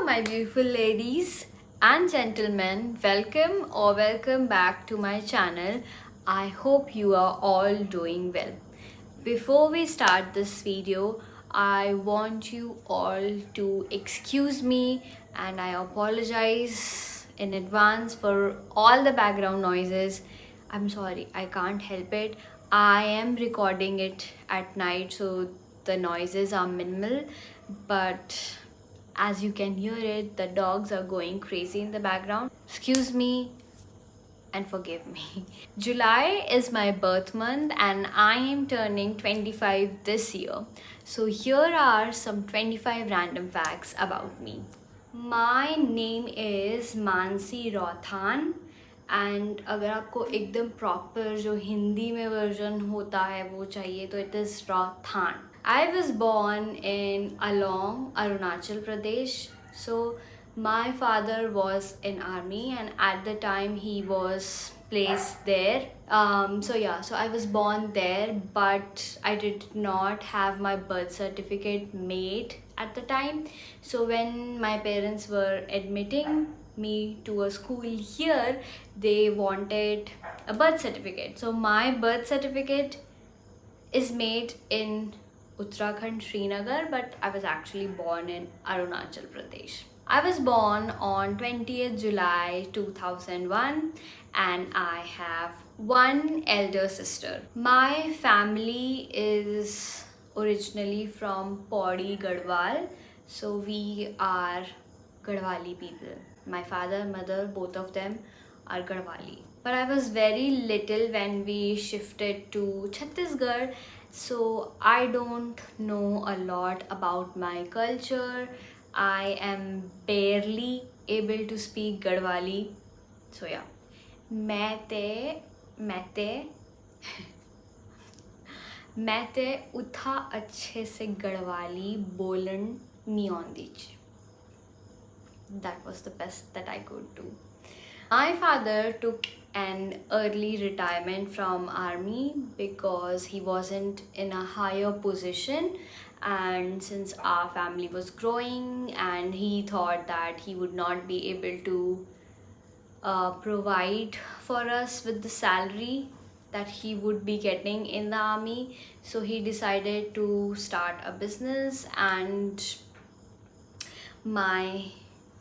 my beautiful ladies and gentlemen. Welcome back to my channel. I hope you are all doing well. Before we start this video, I want you all to excuse me and I apologize in advance for all the background noises. I'm sorry, I can't help it. I am recording it at night, so the noises are minimal, but as you can hear it, the dogs are going crazy in the background. Excuse me and forgive me. July is my birth month and I am turning 25 this year. So here are some 25 random facts about me. My name is Mansi Rothan and अगर आपको एकदम proper जो हिंदी में version होता है वो चाहिए तो it is Rothan. I was born in Along, Arunachal Pradesh. So my father was in army and at the time he was placed there. So I was born there, but I did not have my birth certificate made at the time. So when my parents were admitting me to a school here, they wanted a birth certificate. So my birth certificate is made in Uttarakhand, Srinagar, but I was actually born in Arunachal Pradesh. I was born on 20th July 2001 and I have one elder sister. My family is originally from Pauri, Garhwal, so we are Garhwali people. My father, mother, both of them are Garhwali. But I was very little when we shifted to Chhattisgarh, so I don't know a lot about my culture. I am barely able to speak Garhwali. So yeah, मैं ते उथा अच्छे से गढ़वाली बोलन नहीं आंदी. That was the best that I could do. My father took an early retirement from army because he wasn't in a higher position, and since our family was growing and he thought that he would not be able to provide for us with the salary that he would be getting in the army, so he decided to start a business. And my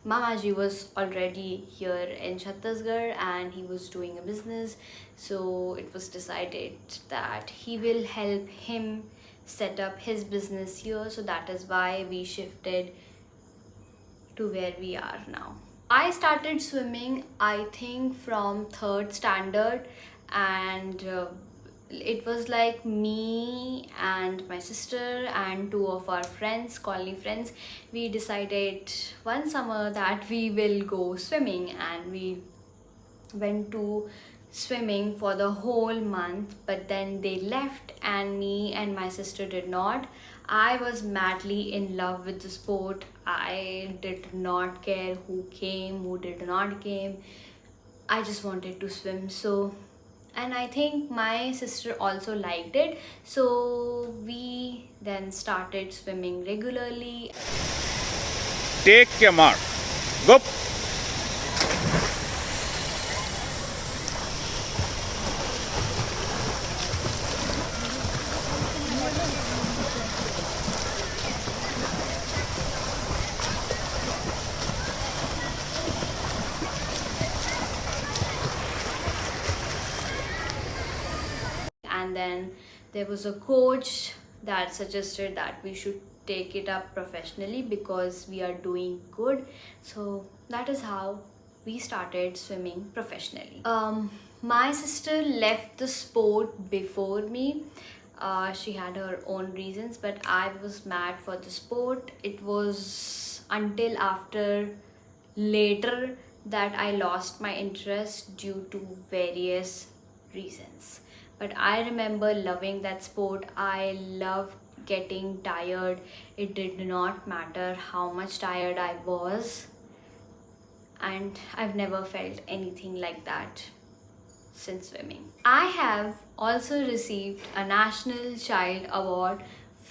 Mamaji was already here in Chhattisgarh and he was doing a business, so it was decided that he will help him set up his business here, so that is why we shifted to where we are now. I started swimming, I think, from 3rd standard, and it was like me and my sister and 2 of our friends, colony friends. We decided one summer that we will go swimming, and we went to swimming for the whole month, but then they left and me and my sister did not. I was madly in love with the sport. I did not care who came, who did not came. I just wanted to swim. So, and I think my sister also liked it, so we then started swimming regularly. Take your mark. Go. And then there was a coach that suggested that we should take it up professionally because we are doing good. So that is how we started swimming professionally. My sister left the sport before me. She had her own reasons, but I was mad for the sport. It was until after later that I lost my interest due to various reasons. But I remember loving that sport. I loved getting tired. It did not matter how much tired I was, and I've never felt anything like that since swimming. I have also received a National Child Award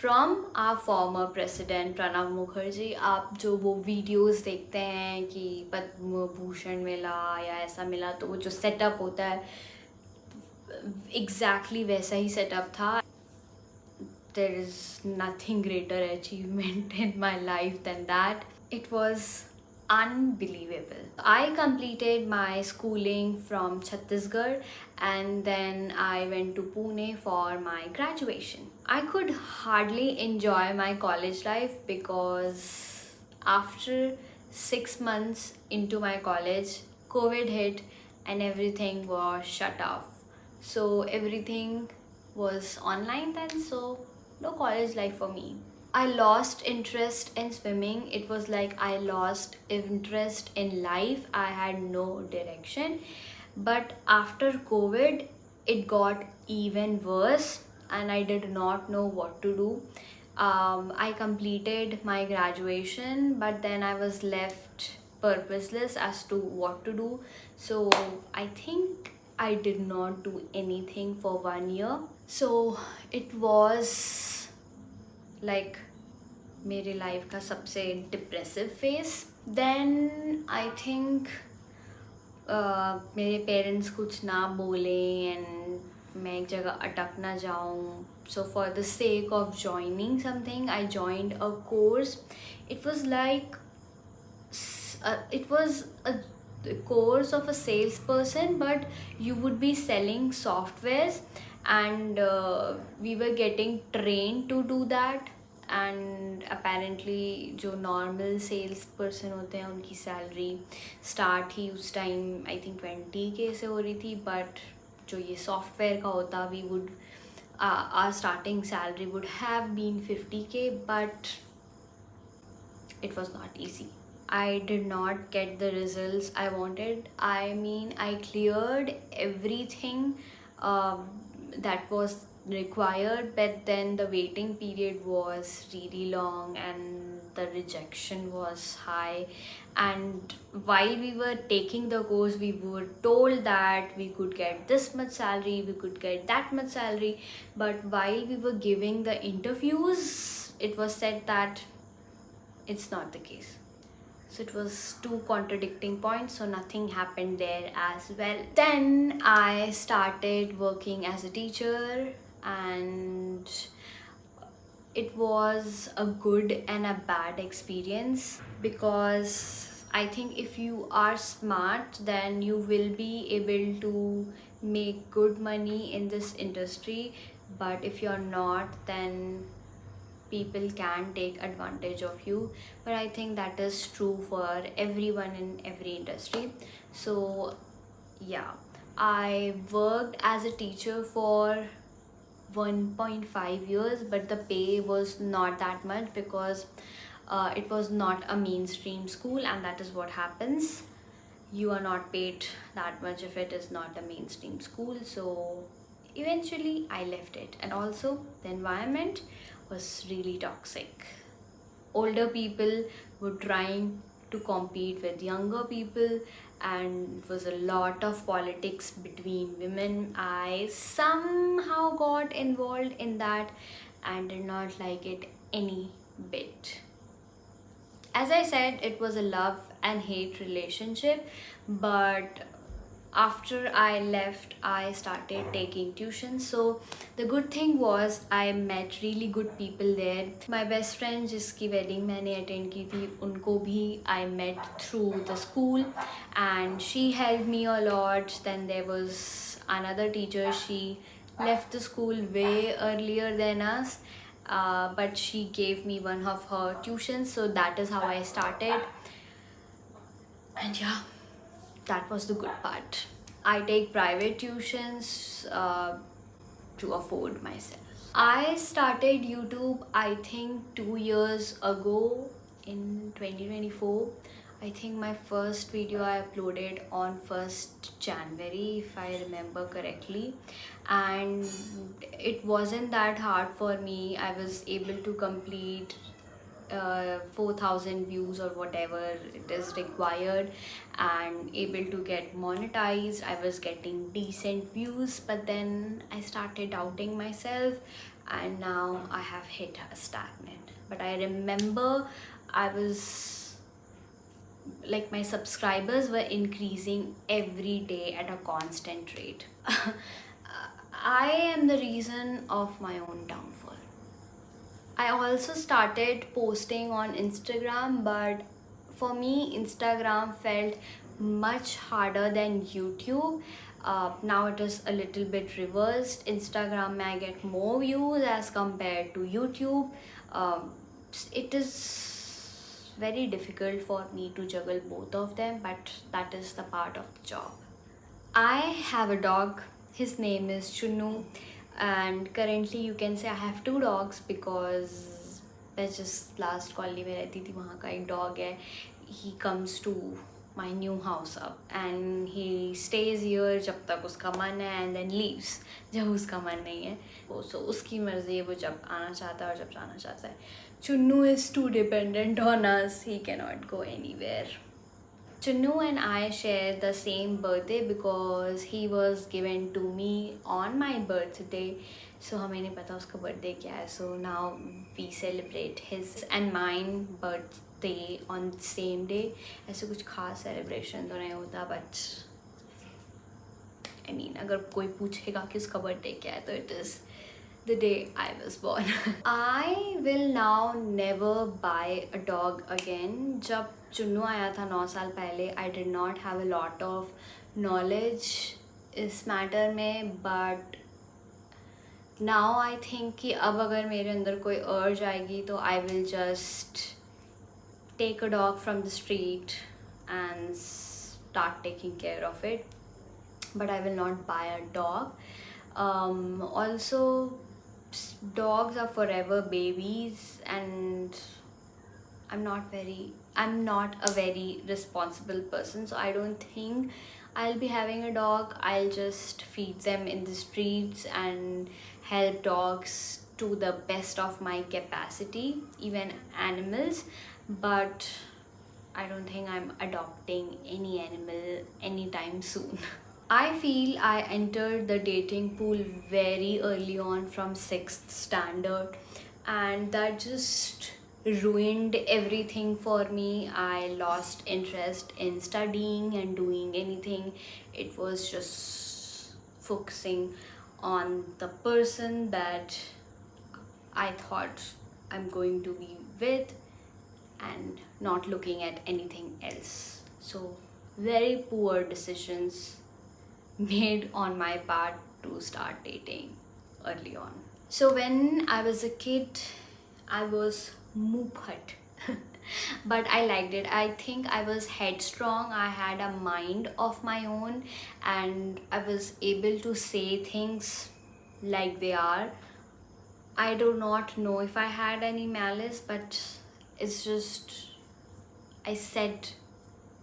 from our former president Pranab Mukherjee. आप जो वो videos देखते हैं कि पद्म भूषण मिला या ऐसा मिला, तो वो जो सेटअप होता है एग्जैक्टली वैसा ही सेटअप था। There is nothing greater achievement in my life than that. It was unbelievable. I completed my schooling from Chhattisgarh and then I went to Pune for my graduation. I could hardly enjoy my college life because after 6 months into my college, COVID hit and everything was shut off. So everything was online then, so no college life for me. I lost interest in swimming. It was like I lost interest in life. I had no direction. But after COVID, it got even worse and I did not know what to do. I completed my graduation, but then I was left purposeless as to what to do. So I think I did not do anything for 1 year. So it was like मेरे life का सबसे depressive phase. Then I think मेरे parents कुछ ना बोले and मैं एक जगह अटक ना जाऊँ. So for the sake of joining something I joined a course. It was like it was a course of a salesperson, but you would be selling softwares and we were getting trained to do that. And apparently जो normal sales person होते हैं उनकी salary start ही उस time I think 20K से हो रही थी. But जो ये सॉफ्टवेयर का होता, we would our starting salary would have been 50K, but it was not easy. I did not get the results I wanted. I mean, I cleared everything that was required, but then the waiting period was really long and the rejection was high. And while we were taking the course, we were told that we could get this much salary, we could get that much salary, but while we were giving the interviews, it was said that it's not the case. So it was two contradicting points, so nothing happened there as well. Then I started working as a teacher and it was a good and a bad experience, because I think if you are smart, then you will be able to make good money in this industry, but if you're not, then people can take advantage of you. But I think that is true for everyone in every industry. So yeah, I worked as a teacher for 1.5 years, but the pay was not that much because it was not a mainstream school, and that is what happens. You are not paid that much if it is not a mainstream school. So eventually I left it, and also the environment was really toxic. Older people were trying to compete with younger people, and it was a lot of politics between women. I somehow got involved in that and did not like it any bit. As I said, it was a love and hate relationship, but after I left, I started taking tuition. So the good thing was I met really good people there. My best friend जिसकी wedding मैंने attend की थी, उनको भी I met through the school and she helped me a lot. Then there was another teacher, she left the school way earlier than us, but she gave me one of her tuitions, so that is how I started. And yeah, that was the good part. I take private tuitions to afford myself. I started YouTube I think 2 years ago in 2024. I think my first video I uploaded on 1st January if I remember correctly, and it wasn't that hard for me. I was able to complete 4,000 views or whatever it is required and able to get monetized. I was getting decent views, but then I started doubting myself and now I have hit a stagnant. But I remember I was like, my subscribers were increasing every day at a constant rate. I am the reason of my own downfall. I also started posting on Instagram, but for me, Instagram felt much harder than YouTube. Now it is a little bit reversed. Instagram may get more views as compared to YouTube. It is very difficult for me to juggle both of them, but that is the part of the job. I have a dog. His name is Chunu, and currently you can say I have two dogs because मैं just last colony में रहती थी, वहाँ का एक dog है. He comes to my new house up and he stays here जब तक उसका मन है and then leaves जब उसका मन नहीं है. So उसकी मर्जी है, वो जब आना चाहता है और जब जाना चाहता है. Chunu is too dependent on us. He cannot go anywhere. Chunu and I share the same birthday because he was given to me on my birthday. So हमें नहीं पता उसका birthday क्या है. So now we celebrate his and mine birthday on the same day. ऐसे कुछ खास celebration तो नहीं होता, but I mean अगर कोई पूछेगा कि उसका birthday क्या है तो it is the day I was born. I will now never buy a dog again. जब चुन्नू आया था 9 साल पहले, I did not have a lot of knowledge इस मैटर में, but now I think कि अब अगर मेरे अंदर कोई urge आएगी तो I will just take a dog from the street and start taking care of it, but I will not buy a dog. Also, dogs are forever babies, and I'm not a very responsible person, so I don't think I'll be having a dog. I'll just feed them in the streets and help dogs to the best of my capacity, even animals, but I don't think I'm adopting any animal anytime soon. I feel I entered the dating pool very early on from 6th standard, and that just ruined everything for me. I lost interest in studying and doing anything. It was just focusing on the person that I thought I'm going to be with and not looking at anything else. So, very poor decisions made on my part to start dating early on. So when I was a kid, I was muphat. But I liked it. I think I was headstrong. I had a mind of my own, and I was able to say things like they are. I do not know if I had any malice, but it's just I said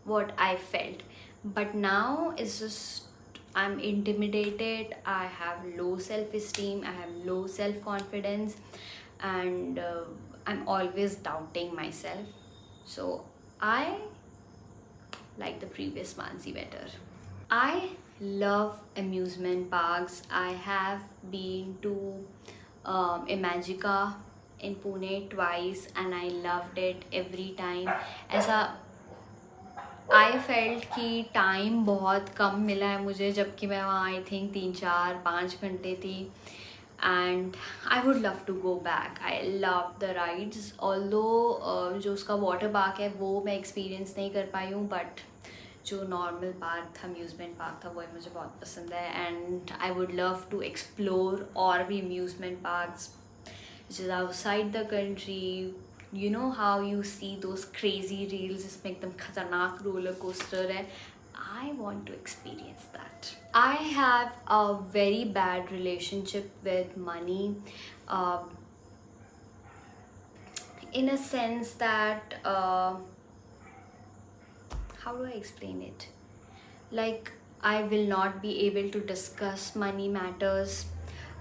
what I felt. But now it's just I'm intimidated, I have low self-esteem, I have low self-confidence, and I'm always doubting myself. So I like the previous Mansi better. I love amusement parks. I have been to Imagica in Pune twice and I loved it every time. ऐसा I felt कि time बहुत कम मिला है मुझे, जबकि मैं वहाँ I think 3-4-5 घंटे थी, and I would love to go back. I love the rides. Although जो उसका वाटर पार्क है वो मैं एक्सपीरियंस नहीं कर पाई हूँ, बट जो नॉर्मल पार्क था, अम्यूज़मेंट पार्क था, वो मुझे बहुत पसंद है. And I would love to explore और भी amusement parks which is outside the country. You know how you see those crazy reels जिसमें एकदम खतरनाक roller coaster है. I want to experience that. I have a very bad relationship with money, in a sense that how do I explain it? Like, I will not be able to discuss money matters.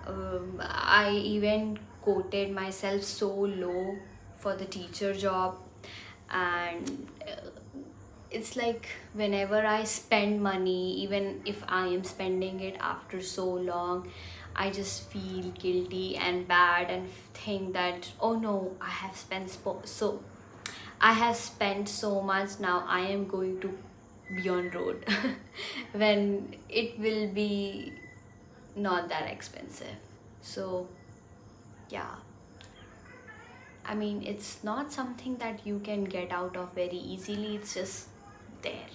I even quoted myself so low for the teacher job, and it's like whenever I spend money, even if I am spending it after so long, I just feel guilty and bad and think that, oh no, I have spent so much, now I am going to be on road when it will be not that expensive. So yeah, I mean, it's not something that you can get out of very easily, it's just there.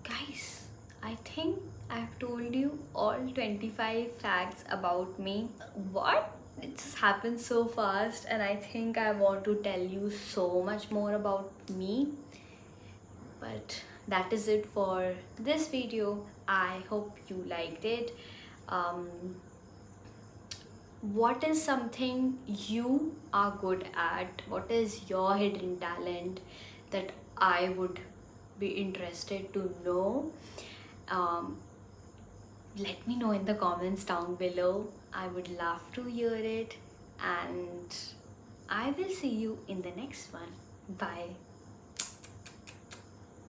Guys, I think I've told you all 25 facts about me. What? It just happened so fast, and I think I want to tell you so much more about me. But that is it for this video. I hope you liked it. Um, what is something you are good at? What is your hidden talent that I would be interested to know? Um, let me know in the comments down below. I would love to hear it, and I will see you in the next one. Bye.